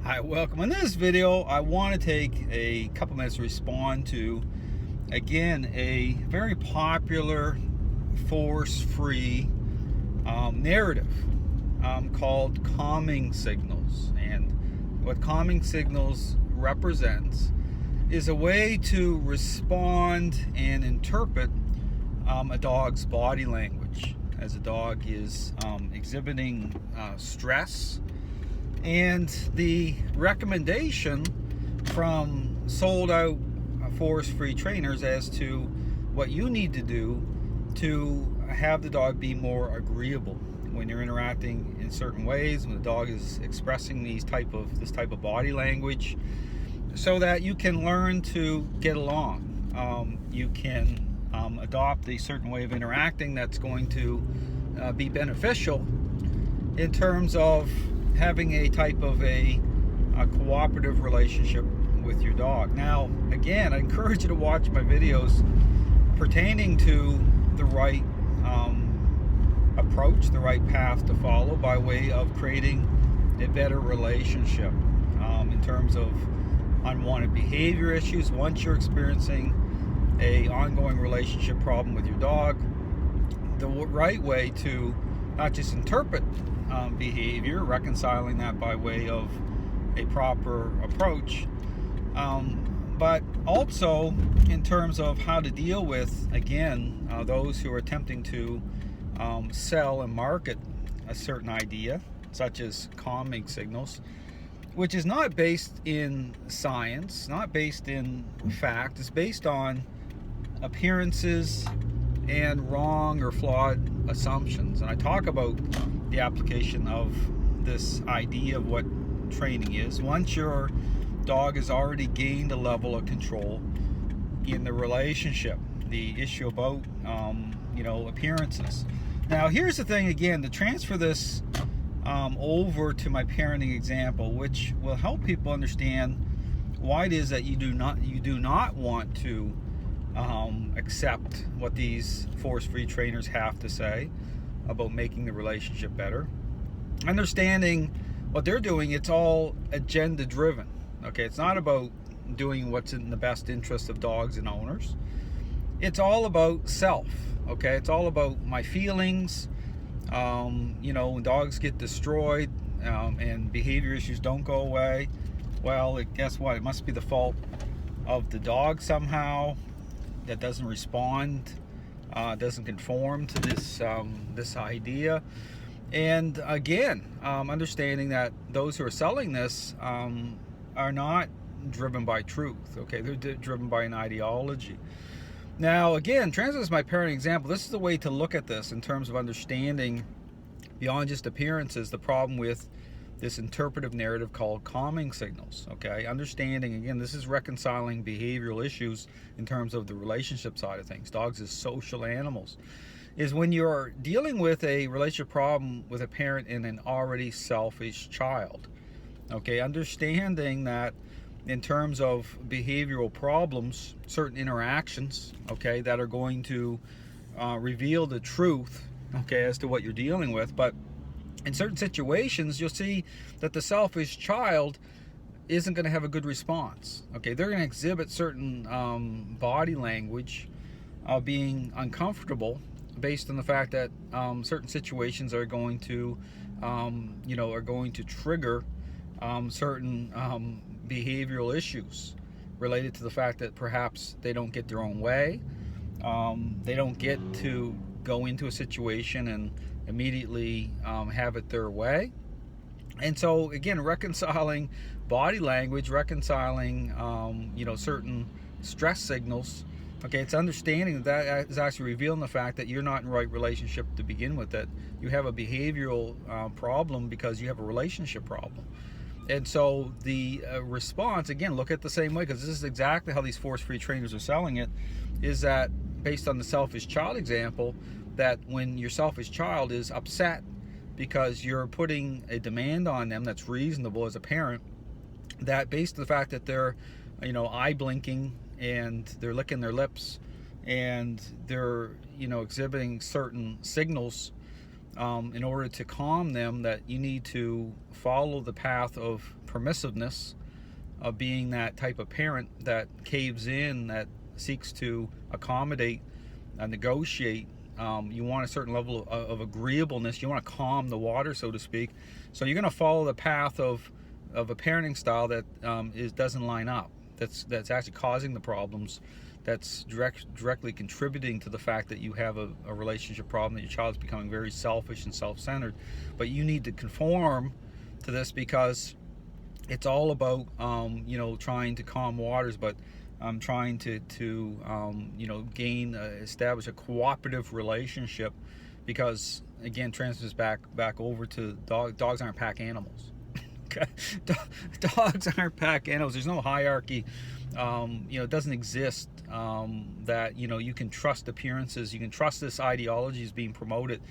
Hi, welcome. In this video, I want to take a couple minutes to respond to, again, a very popular force-free narrative called calming signals. And what calming signals represents is a way to respond and interpret a dog's body language as a dog is exhibiting stress. And the recommendation from sold out force-free trainers as to what you need to do to have the dog be more agreeable when you're interacting in certain ways, when the dog is expressing this type of body language, so that you can learn to get along. You can adopt a certain way of interacting that's going to be beneficial in terms of having a type of a cooperative relationship with your dog. Now, again, I encourage you to watch my videos pertaining to the right approach, the right path to follow by way of creating a better relationship in terms of unwanted behavior issues. Once you're experiencing a ongoing relationship problem with your dog, the right way to not just interpret behavior, reconciling that by way of a proper approach, but also in terms of how to deal with, again, those who are attempting to sell and market a certain idea, such as calming signals, which is not based in science, not based in fact. It's based on appearances and wrong or flawed assumptions. And I talk about the application of this idea of what training is. Once your dog has already gained a level of control in the relationship, the issue about appearances. Now, here's the thing, again, to transfer this over to my parenting example, which will help people understand why it is that you do not want to accept what these force-free trainers have to say about making the relationship better. Understanding what they're doing, it's all agenda driven. Okay, it's not about doing what's in the best interest of dogs and owners. It's all about self. Okay, it's all about my feelings. When dogs get destroyed and behavior issues don't go away, well, guess what? It must be the fault of the dog somehow that doesn't respond, doesn't conform to this idea. And again, understanding that those who are selling this are not driven by truth. Okay, they're driven by an ideology. Now, again, translating as my parenting example, this is the way to look at this in terms of understanding beyond just appearances the problem with this interpretive narrative called calming signals. Okay, understanding, again, this is reconciling behavioral issues in terms of the relationship side of things. Dogs as social animals, is when you're dealing with a relationship problem with a parent and an already selfish child. Okay, understanding that in terms of behavioral problems, certain interactions, okay, that are going to reveal the truth, okay, as to what you're dealing with. But in certain situations, you'll see that the selfish child isn't going to have a good response. Okay, they're going to exhibit certain body language being uncomfortable based on the fact that certain situations are going to, trigger certain behavioral issues related to the fact that perhaps they don't get their own way. They don't get to go into a situation and immediately have it their way. And so, again, reconciling body language, reconciling certain stress signals. Okay, it's understanding that is actually revealing the fact that you're not in the right relationship to begin with, that you have a behavioral problem because you have a relationship problem. And so the response, again, look at it the same way, because this is exactly how these force-free trainers are selling it, is that based on the selfish child example, that when your selfish child is upset because you're putting a demand on them that's reasonable as a parent, that based on the fact that they're eye blinking and they're licking their lips and they're exhibiting certain signals in order to calm them, that you need to follow the path of permissiveness, of being that type of parent that caves in, that seeks to accommodate, negotiate. You want a certain level of agreeableness. You want to calm the water, so to speak. So you're going to follow the path of a parenting style that doesn't line up. That's actually causing the problems. That's directly contributing to the fact that you have a relationship problem, that your child's becoming very selfish and self-centered. But you need to conform to this, because it's all about trying to calm waters, but trying to establish a cooperative relationship, because again, transfers back over to dogs aren't pack animals. Okay, dogs aren't pack animals. There's no hierarchy. It doesn't exist. That you can trust appearances. You can trust this ideology is being promoted,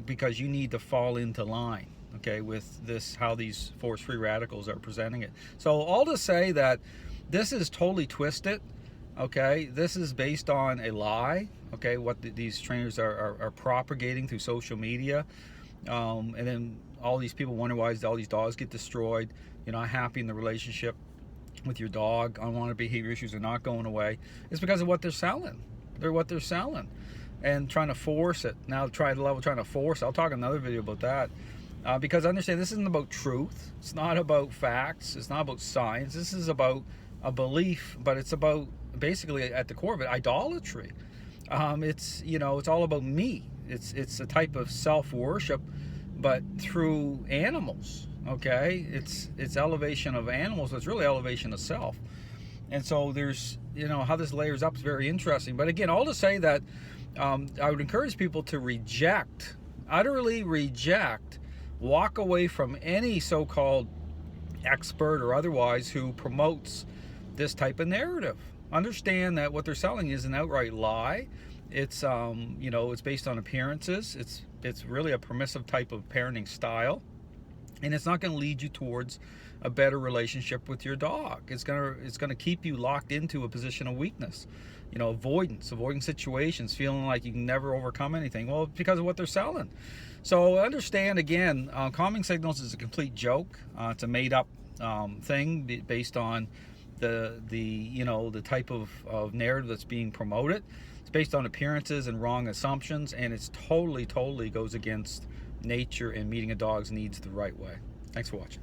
because you need to fall into line. Okay, with this, how these force-free radicals are presenting it. So all to say that this is totally twisted. Okay, this is based on a lie. Okay, what these trainers are propagating through social media, and then all these people wonder why all these dogs get destroyed. You're not happy in the relationship with your dog. Unwanted behavior issues are not going away. It's because of what they're selling. They're what they're selling, and trying to force it. Now trying to force. I'll talk in another video about that. Because understand, this isn't about truth. It's not about facts. It's not about science. This is about a belief, but it's about, basically at the core of it, idolatry. It's all about me. It's a type of self-worship, but through animals. Okay, it's elevation of animals. It's really elevation of self. And so there's, how this layers up is very interesting. But again, all to say that I would encourage people to utterly reject, walk away from any so-called expert or otherwise who promotes this type of narrative. Understand that what they're selling is an outright lie. It's it's based on appearances. It's really a permissive type of parenting style, and it's not going to lead you towards a better relationship with your dog. It's gonna keep you locked into a position of weakness, avoiding situations, feeling like you can never overcome anything. Well, because of what they're selling. So understand, again, calming signals is a complete joke. It's a made-up thing based on the type of narrative that's being promoted. It's based on appearances and wrong assumptions, and it's totally goes against nature and meeting a dog's needs the right way. Thanks for watching.